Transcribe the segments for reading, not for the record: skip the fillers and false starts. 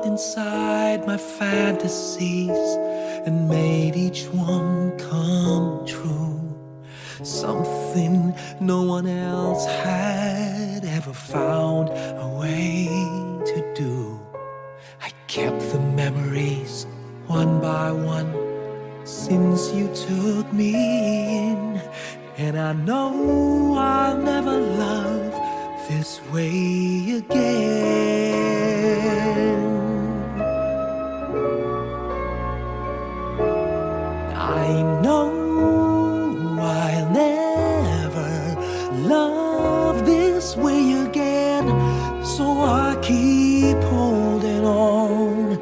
looked inside my fantasies and made each one come true. Something no one else had ever found a way to do. I kept the memories one by one since you took me in, and I know I'll never love this way again. I know I'll never love this way again, so I keep holding on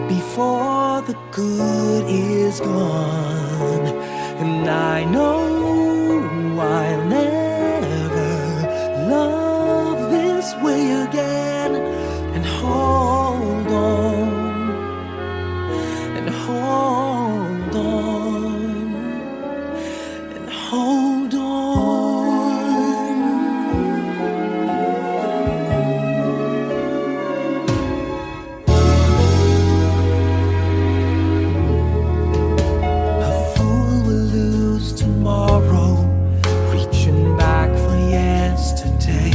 before the good is gone. And I know I'll never love this way again, and hold on, and hold on, and hold on. A fool will lose tomorrow, reaching back for yesterday,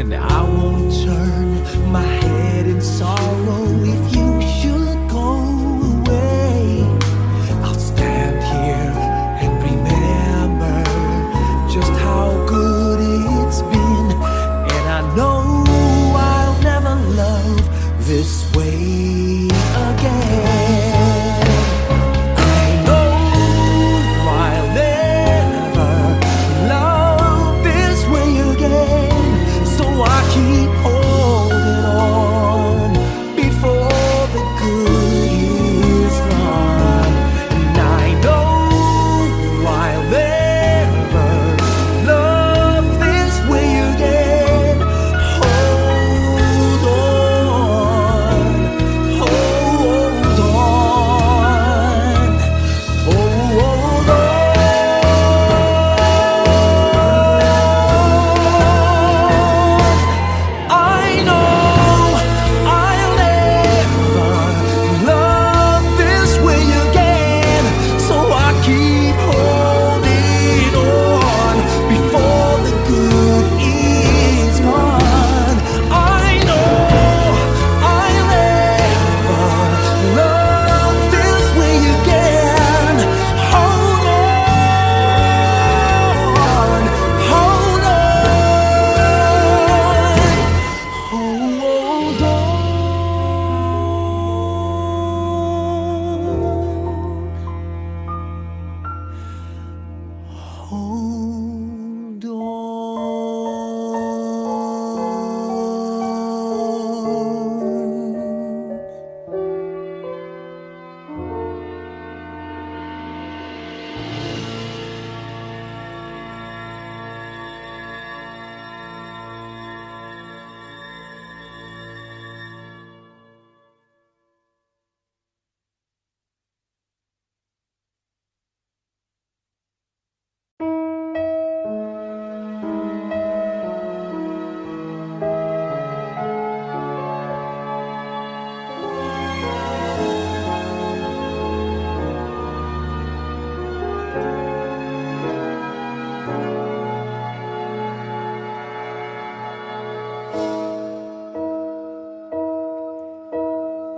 and I won't turn my head in sorrow if you should go away. I'll stand here and remember just how good it's been, and I know I'll never love this way again. I know I'll never love this way again, so I keep holding on before the good is gone. And I know I'll never love this way again. Hold on, hold on, hold on. I know I'll never love this way again, so I keep holding on before the good is gone. I know I'll never love this way again. Hold on, hold on, hold on. Hold on.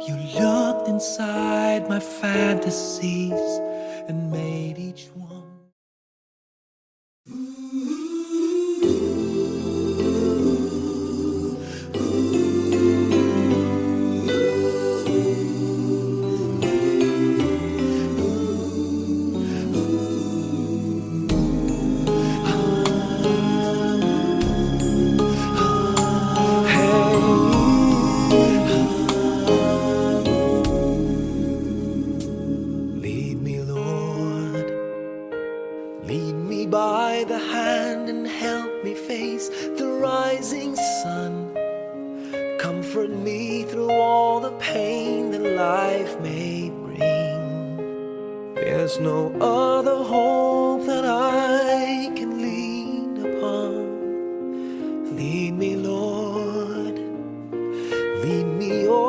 You looked inside my fantasies and made each one. Lead me, Lord, lead me by the hand and help me face the rising sun. Comfort me through all the pain that life may bring. There's no other hope that I can lean upon. Lead me, Lord, lead me, oh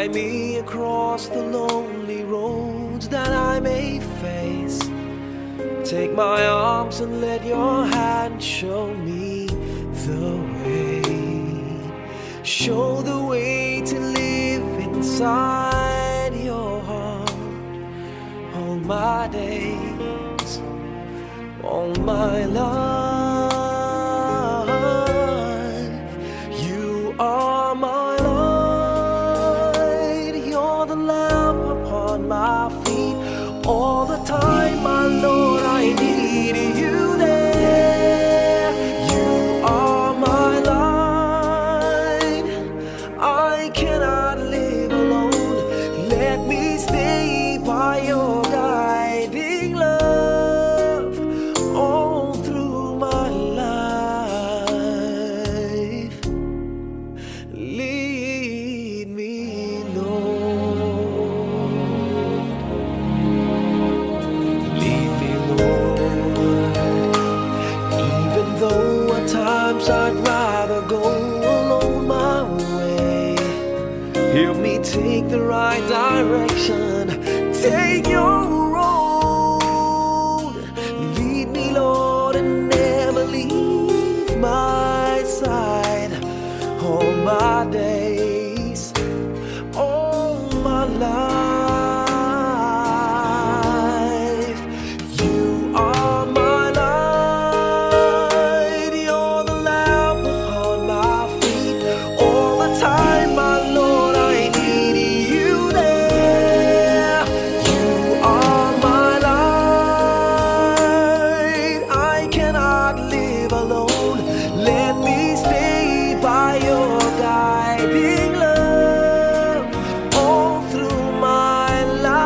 Guide me across the lonely roads that I may face. Take my arms and let your hand show me the way. Show the way to live inside your heart. All my days, all my life, you are my light. You're the lamp upon my feet. All the time, my Lord, I need you there. You are my light. I cannot live alone. Let me stay by your guiding love all through my life. Lead me, Lord. Lead me, Lord. Even though at times I'd rather go alone my way, help me take the right direction. Take your road. Lead me, Lord, and never leave my side. All my days, all my life, you are my light. You're the lamp upon my feet. All the time, my Lord, I need you there. You are my light. I cannot live alone. Let me stay by your guiding love all through my life.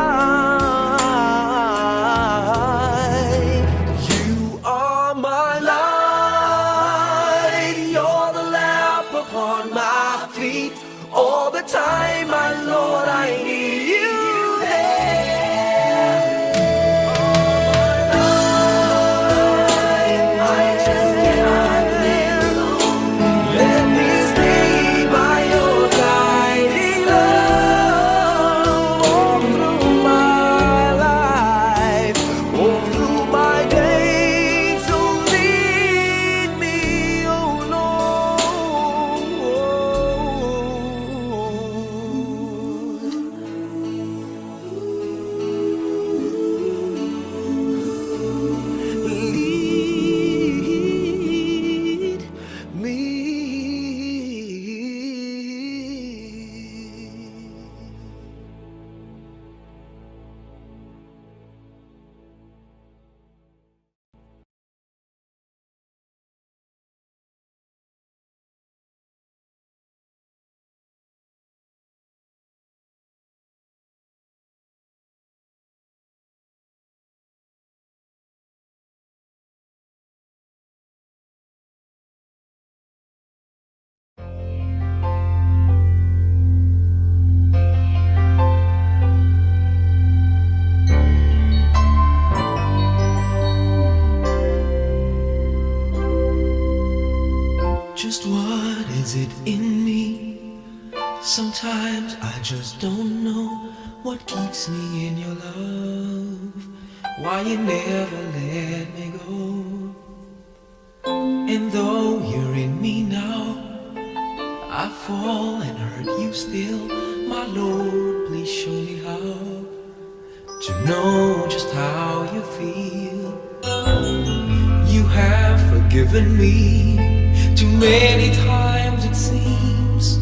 You are my light. You're the lamp upon my feet. All the time, my Lord, I need you there. I just cannot live alone. Let me stay by your guiding love all through my life, all through my days. So lead me, oh Lord. Lead me. Just what is it in me? Sometimes I just don't know what keeps me in your love. Why you never let me go. And though you're in me now, I fall and hurt you still. My Lord, please show me how to know just how you feel. You have forgiven me too many times, it seems.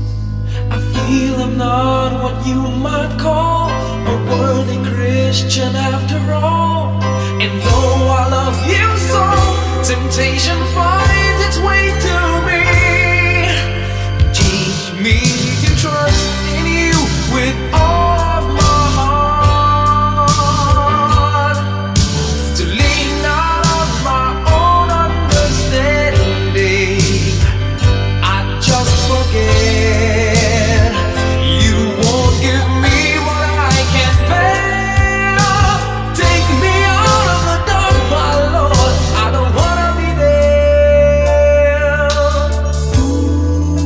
I feel I'm not what you might call a worthy Christian after all. And though I love you so, temptation finds its way to me. Teach me to trust in you with all of my heart, to lean not on my own understanding. I just forget. You won't give me what I can't bear. Take me out of the dark, my Lord. I don't wanna be there. Ooh.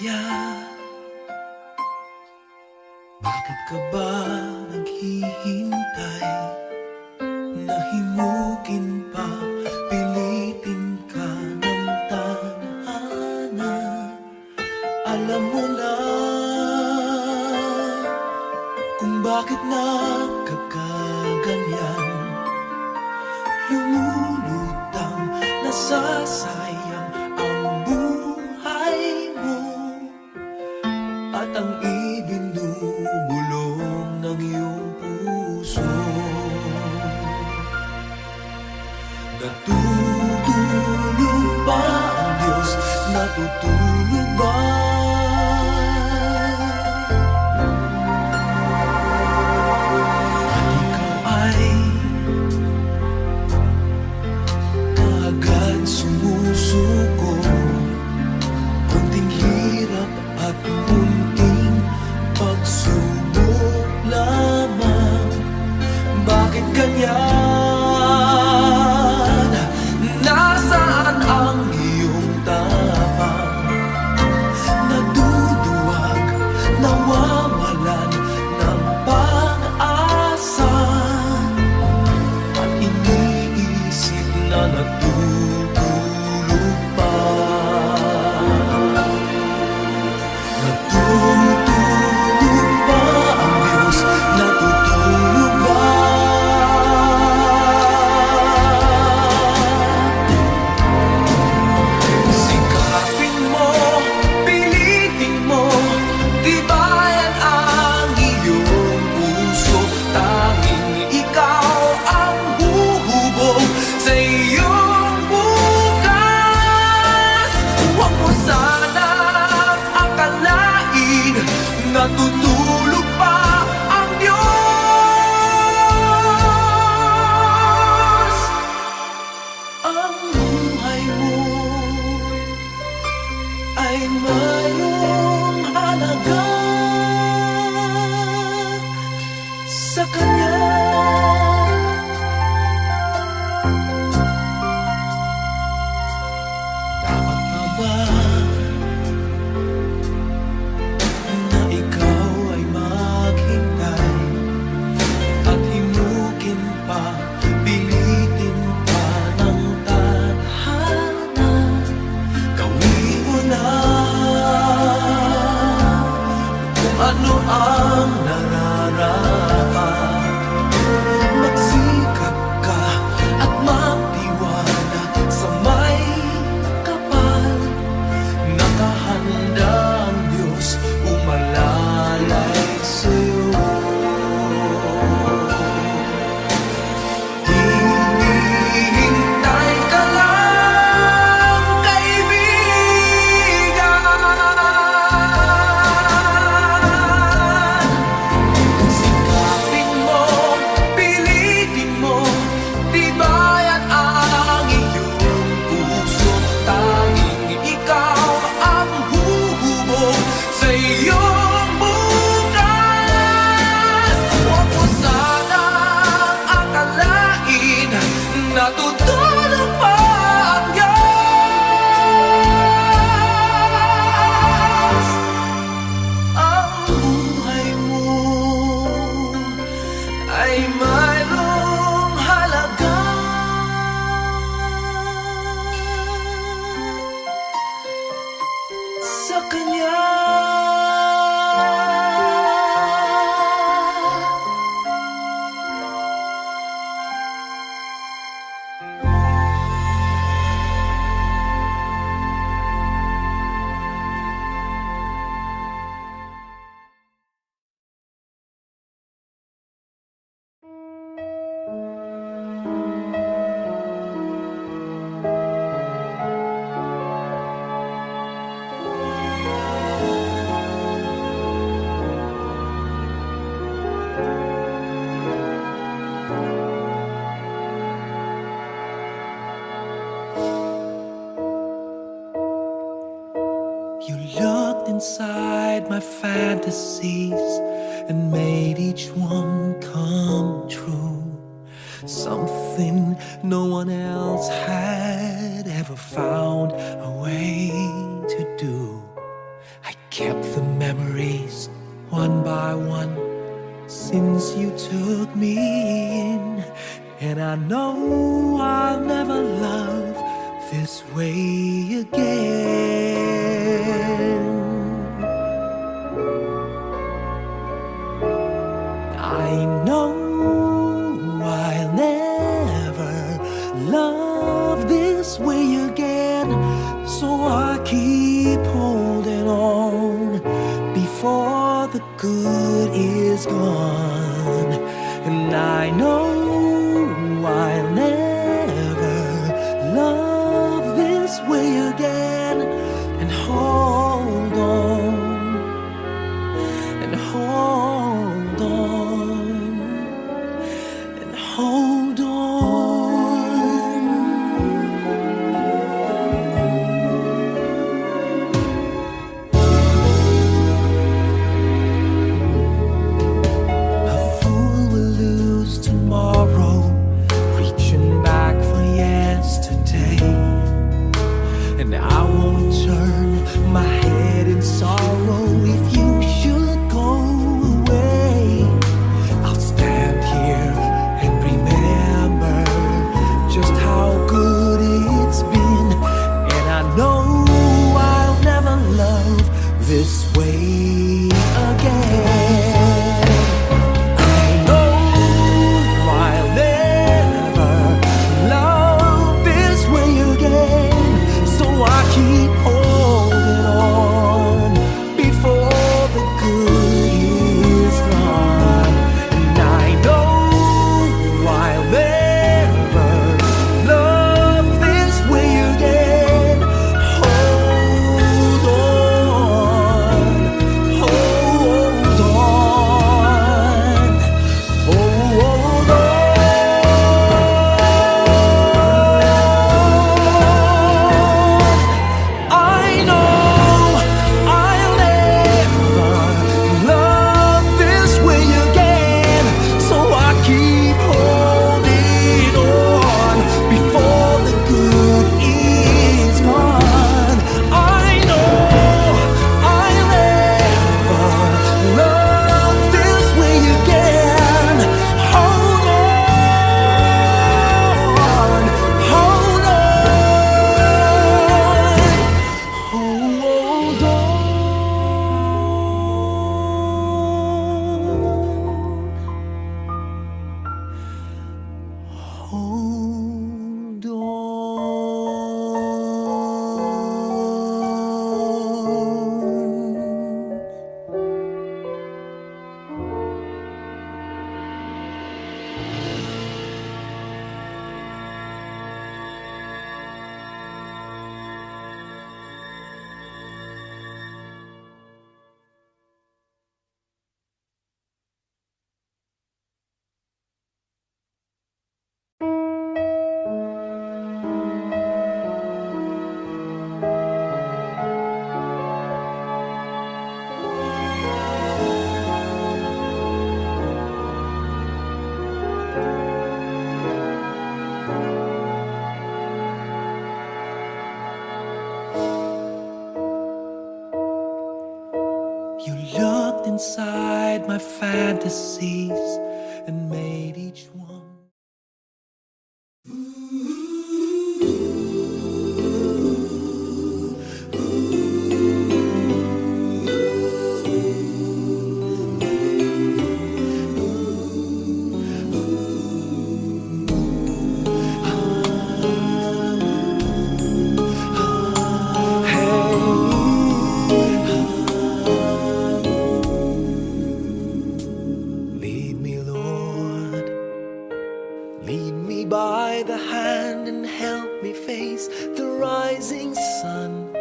saya? Bakit ka ba naghihintay? Nahimukin pa, pilitin ka ng tadhana. Alam mo na kung bakit nagkakaganyan. Lumulutang, nasasayang ang buhay mo at ang ibinubulong ng iyong puso. Natutulog ba ang Diyos? Natutulog ba? At ikaw ay kaagad sumusuko. Kunting hirap at munting pagsubok lamang. Bakit ganyan? Nasaan ang iyong tapang? Naduduwag, nawawalan ng pag-asa, at iniisip na natutulog pa. Natutulog ba ang Diyos? Natutulog ba? Sikapin mo, pilitin mo, tibayan ang iyong puso. Tanging ikaw ang huhubog sa iyong bukas. Huwag mo sanang akalain natutulog pa ang Diyos. Ang buhay mo ay mayroong halaga sa Kanya. Dapat na ba na ikaw ay maghintay at himukin pa, pilitin pa ng tadhana? Gawin mo na kung ano ang nararapat. Magsikap ka at magtiwala sa may kapal. Nakahanda ang Diyos umalalay sa'yo. Hinihintay ka lang, kaibigan. Sikapin mo, pilitin mo, tibayan ang iyong puso. Tanging ikaw ang huhubog sa iyong bukas. Huwag mo sanang akalain natutulog pa ang Diyos. Ang buhay mo ay mayroong halaga sa Kanya. You looked inside my fantasies and made each one come true. Something no one else had ever found a way to do. I you took me in, and I know I'll never love this way again. I know I'll never love this way again, so I keep holding on before the good is gone. And I know I'll never love this way again, and hold on, and hold on, and hold on. A fool will lose tomorrow, reaching back for yesterday, and I won't turn my head in sorrow if you should go away. I'll stand here and remember just how good it's been, and I know I'll never love this way again. I know I'll never love this way again, so I keep holding on before the good is gone. And I know I'll never love this way again. Hold on, hold on, hold on. I know I'll never love this way again, so I keep holding on before the good is gone. I know I'll never love this way again. Hold on, hold on, hold on. Hold on. You looked inside my fantasies and made each one. Lead me, Lord, lead me by the hand and help me face the rising sun.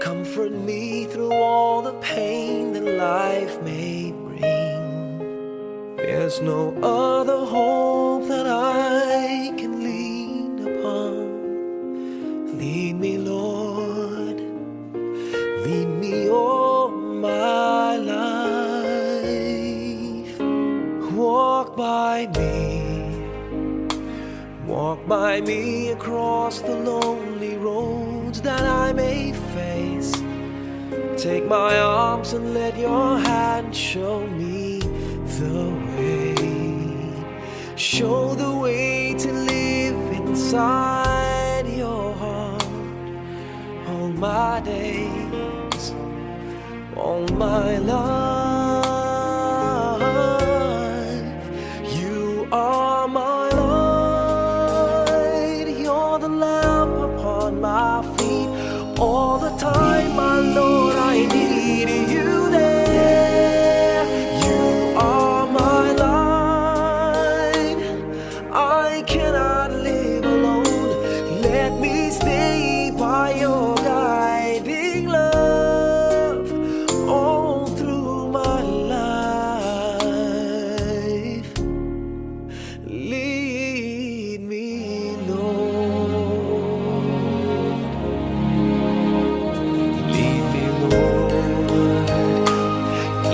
Comfort me through all the pain that life may bring. There's no other hope that I can lean upon. Lead me, Lord, lead me all my life. Walk by me across the lonely roads that I may face. Take my arms and let your hand show me the way. show the way to live inside your heart. All my days, all my life, you are my light. You're the lamp upon my feet. All the time, my Lord, I need you there. You are my light. I cannot live alone. Let me stay by your guiding love all through my life. Lead me, Lord. Lead me, Lord.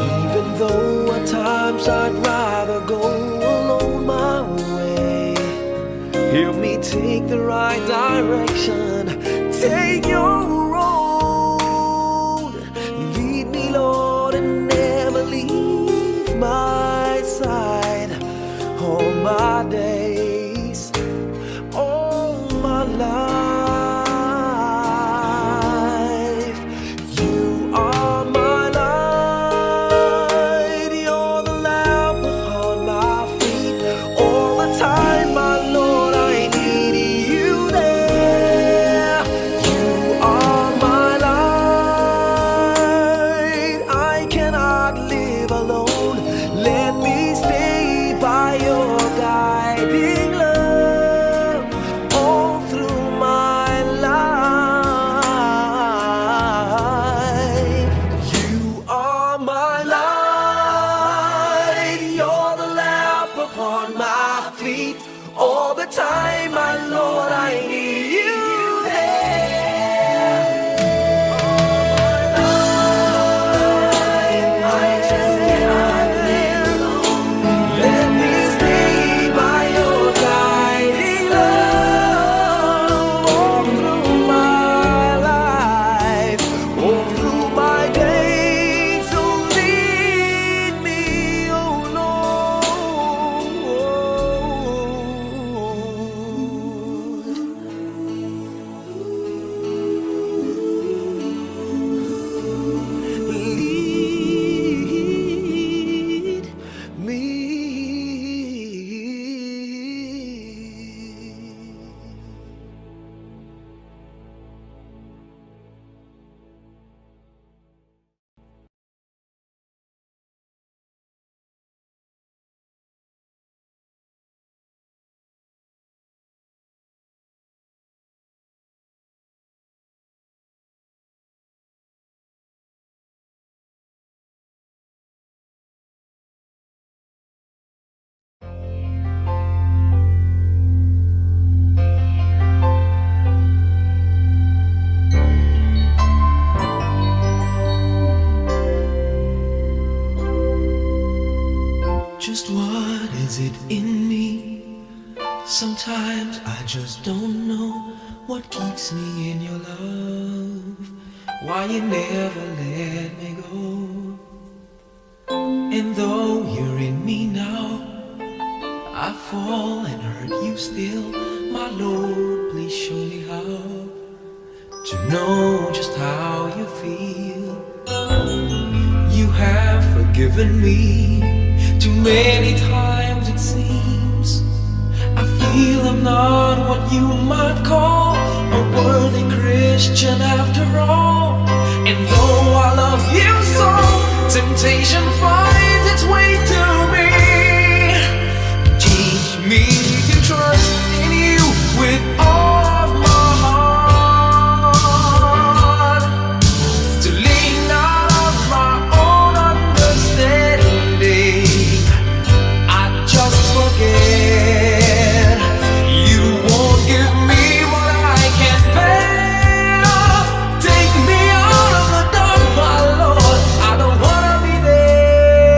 Even though at times I'd rather go alone my way, help me take the right direction. Take your road. Lead me, Lord, and never leave my side. All my days, all my life, you are my light. You're the lamp upon my feet. All the time, my Lord, I need you there. You are my light. I cannot live alone. Let me stay by your guiding love all through my life. You are my light. You're the lamp upon my feet. All the time, my Lord, I need you there. I just cannot live alone. Let me stay by your guiding love all through my life, all through my days. So lead me, oh Lord. Lead me. Just what is it in me? Sometimes I just don't know what keeps me in your love. Why you never let me go. And though you're in me now, I fall and hurt you still. My Lord, please show me how to know just how you feel. You have forgiven me too many times, it seems. I feel I'm not what you might call a worthy Christian after all. And though I love you so, temptation finds its way to me. Teach me to trust in you with all of my heart, to lean not on my own understanding. I just forget. You won't give me what I can't bear. Take me out of the dark, my Lord. I don't wanna be there.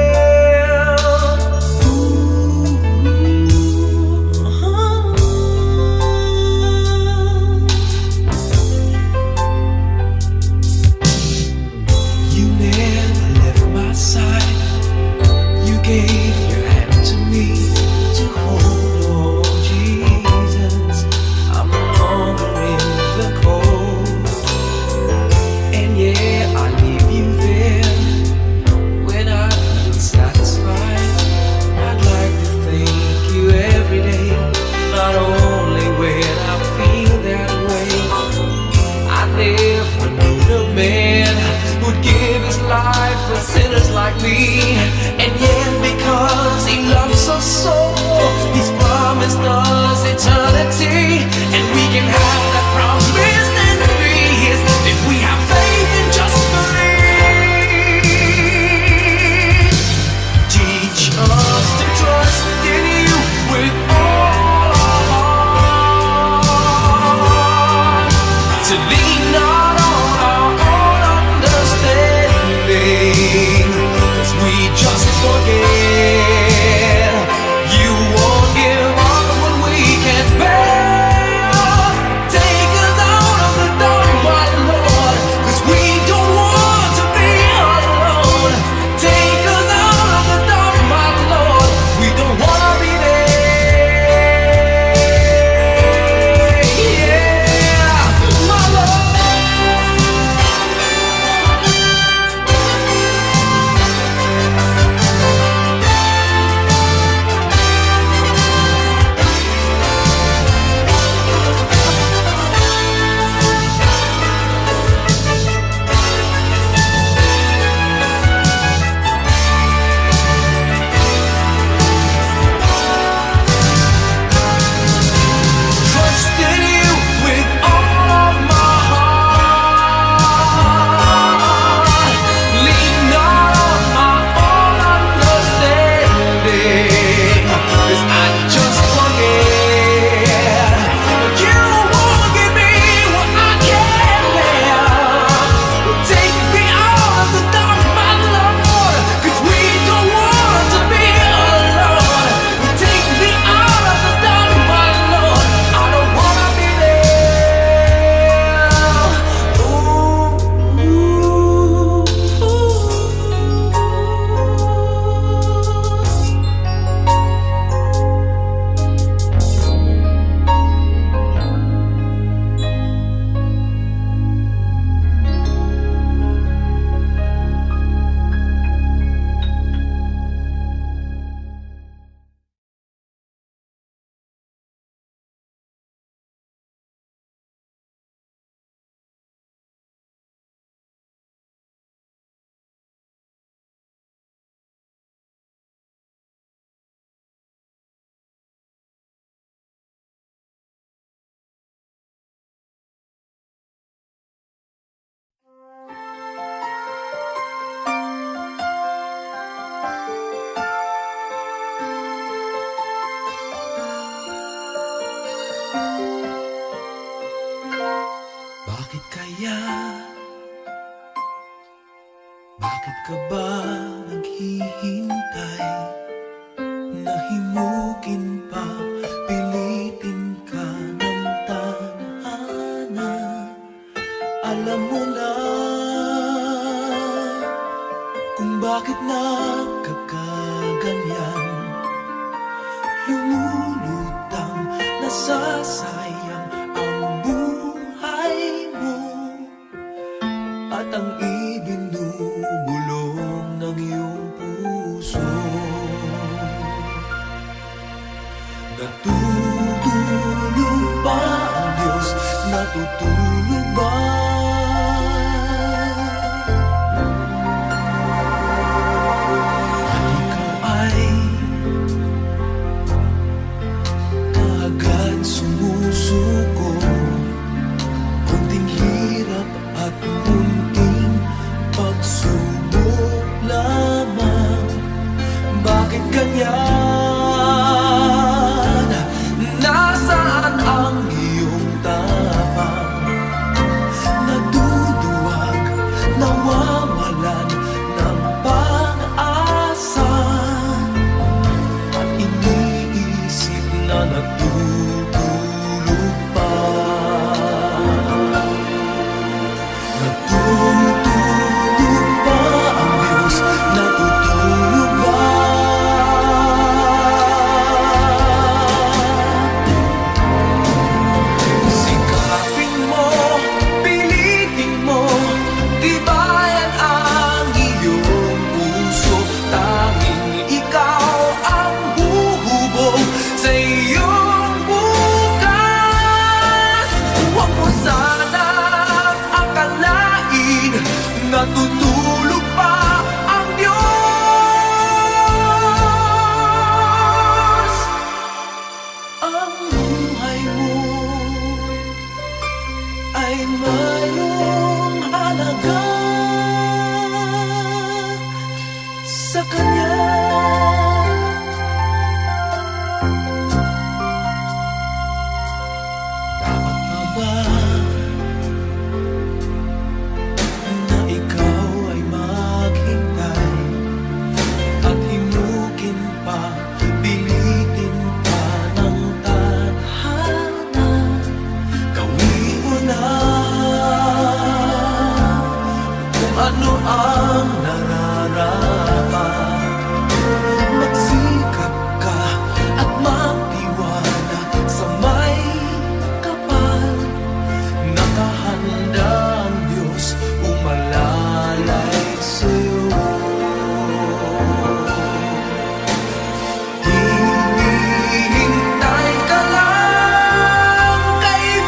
Bakit ka ba naghihintay? Nahimukin pa, pilitin ka ng tadhana. Alam mo na kung bakit nagkakaganyan. Lumulutang, nasasayang ang buhay mo at ang ibinubulong ng iyong puso. Natutulog ba ang Diyos? Natutulog ba? At ikaw ay kaagad sumusuko. Kunting hirap at munting pagsubok lamang. Bakit ganyan? Nasaan ang iyong tapang? Naduduwag, nawawalan ng pag-asa, at iniisip na natutulog pa. Natutulog ba ang Diyos? Natutulog ba? Sikapin mo, pilitin mo, tibayan ang iyong puso. Tanging ikaw ang huhubog sa iyong bukas. Huwag mo sanang akalain natutulog pa ang Diyos. Ang buhay mo ay mayroong halaga sa Kanya. Dapat pa ba na ikaw ay maghintay at himukin pa, pilitin pa ng tadhana? Gawin mo na kung ano ang nararapat. Magsikap ka at magtiwala sa may kapal. Nakahanda ang Diyos umalalay sa'yo. Hinihintay ka lang, kaibigan.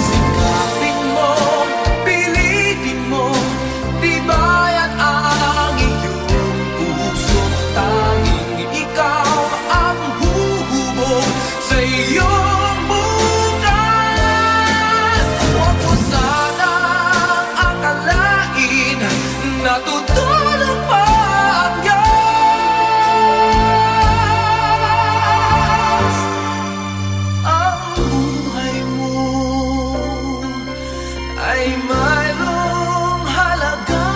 Sikapin mo, pilitin mo, tibayan ang iyong puso. Tanging ikaw ang huhubog sa iyong bukas. Huwag mo sanang akalain natutulog pa ang Diyos. Ang buhay mo ay mayroong halaga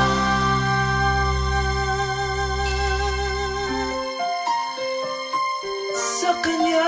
sa Kanya.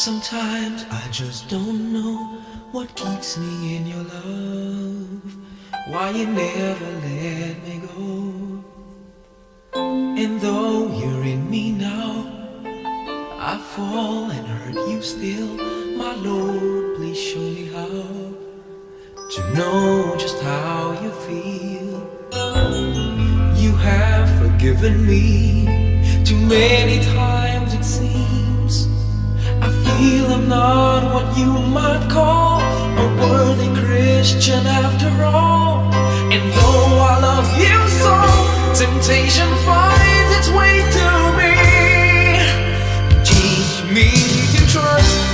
Sometimes I just don't know what keeps me in your love, why you never let me go. And though you're in me now, I fall and hurt you still. My Lord, please show me how to know just how you feel. You have forgiven me too many times it seems. I feel I'm not what you might call a worthy Christian after all. And though I love you so, temptation finds its way to me. Teach me to trust